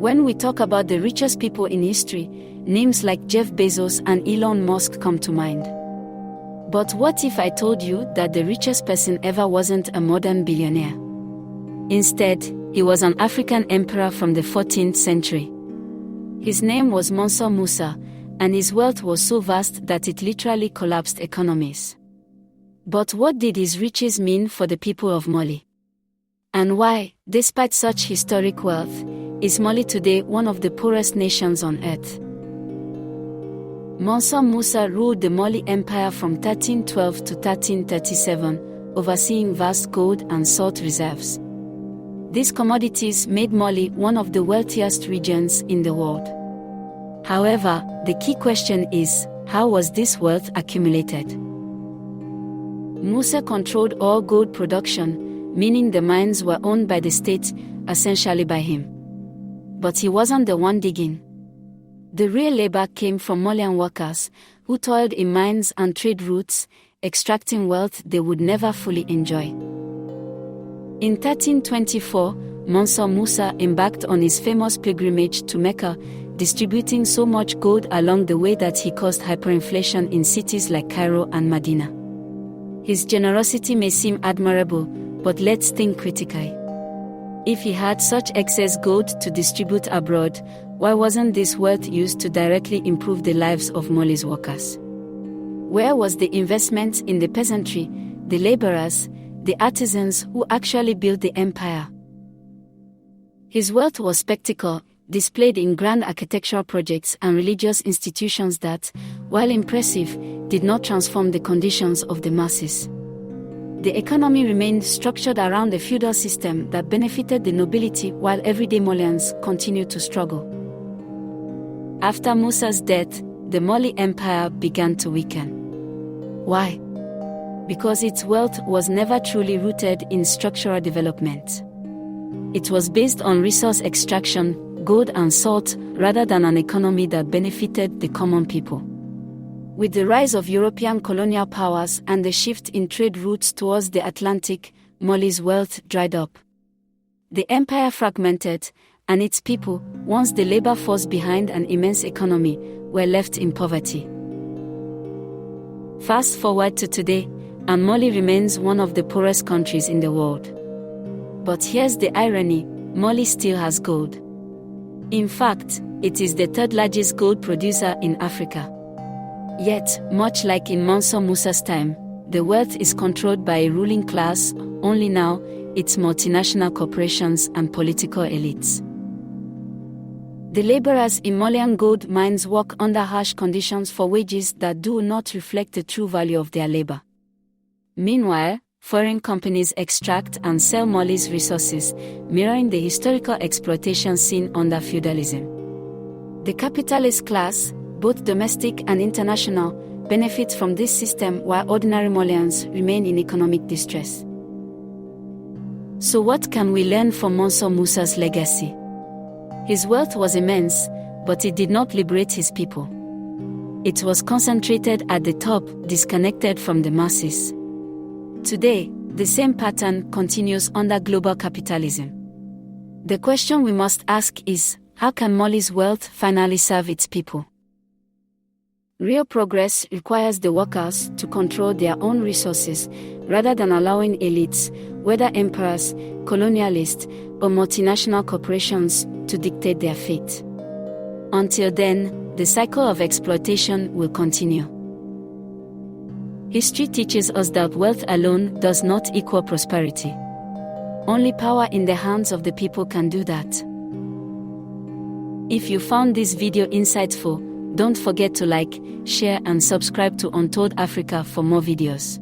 When we talk about the richest people in history, names like Jeff Bezos and Elon Musk come to mind. But what if I told you that the richest person ever wasn't a modern billionaire? Instead, he was an African emperor from the 14th century. His name was Mansa Musa, and his wealth was so vast that it literally collapsed economies. But what did his riches mean for the people of Mali? And why, despite such historic wealth, is Mali today one of the poorest nations on earth? Mansa Musa ruled the Mali Empire from 1312 to 1337, overseeing vast gold and salt reserves. These commodities made Mali one of the wealthiest regions in the world. However, the key question is, how was this wealth accumulated? Musa controlled all gold production, meaning the mines were owned by the state, essentially by him. But he wasn't the one digging. The real labor came from Malian workers, who toiled in mines and trade routes, extracting wealth they would never fully enjoy. In 1324, Mansa Musa embarked on his famous pilgrimage to Mecca, distributing so much gold along the way that he caused hyperinflation in cities like Cairo and Medina. His generosity may seem admirable, but let's think critically. If he had such excess gold to distribute abroad, why wasn't this wealth used to directly improve the lives of Mali's workers? Where was the investment in the peasantry, the laborers, the artisans who actually built the empire? His wealth was spectacle, displayed in grand architectural projects and religious institutions that, while impressive, did not transform the conditions of the masses. The economy remained structured around a feudal system that benefited the nobility while everyday Malians continued to struggle. After Musa's death, the Mali Empire began to weaken. Why? Because its wealth was never truly rooted in structural development. It was based on resource extraction, gold and salt, rather than an economy that benefited the common people. With the rise of European colonial powers and the shift in trade routes towards the Atlantic, Mali's wealth dried up. The empire fragmented, and its people, once the labor force behind an immense economy, were left in poverty. Fast forward to today, and Mali remains one of the poorest countries in the world. But here's the irony, Mali still has gold. In fact, it is the third largest gold producer in Africa. Yet, much like in Mansa Musa's time, the wealth is controlled by a ruling class, only now, it's multinational corporations and political elites. The laborers in Malian gold mines work under harsh conditions for wages that do not reflect the true value of their labor. Meanwhile, foreign companies extract and sell Mali's resources, mirroring the historical exploitation seen under feudalism. The capitalist class, both domestic and international, benefits from this system while ordinary Malians remain in economic distress. So what can we learn from Mansa Musa's legacy? His wealth was immense, but it did not liberate his people. It was concentrated at the top, disconnected from the masses. Today, the same pattern continues under global capitalism. The question we must ask is, how can Mali's wealth finally serve its people? Real progress requires the workers to control their own resources, rather than allowing elites, whether emperors, colonialists, or multinational corporations, to dictate their fate. Until then, the cycle of exploitation will continue. History teaches us that wealth alone does not equal prosperity. Only power in the hands of the people can do that. If you found this video insightful, don't forget to like, share and subscribe to Untold Africa for more videos.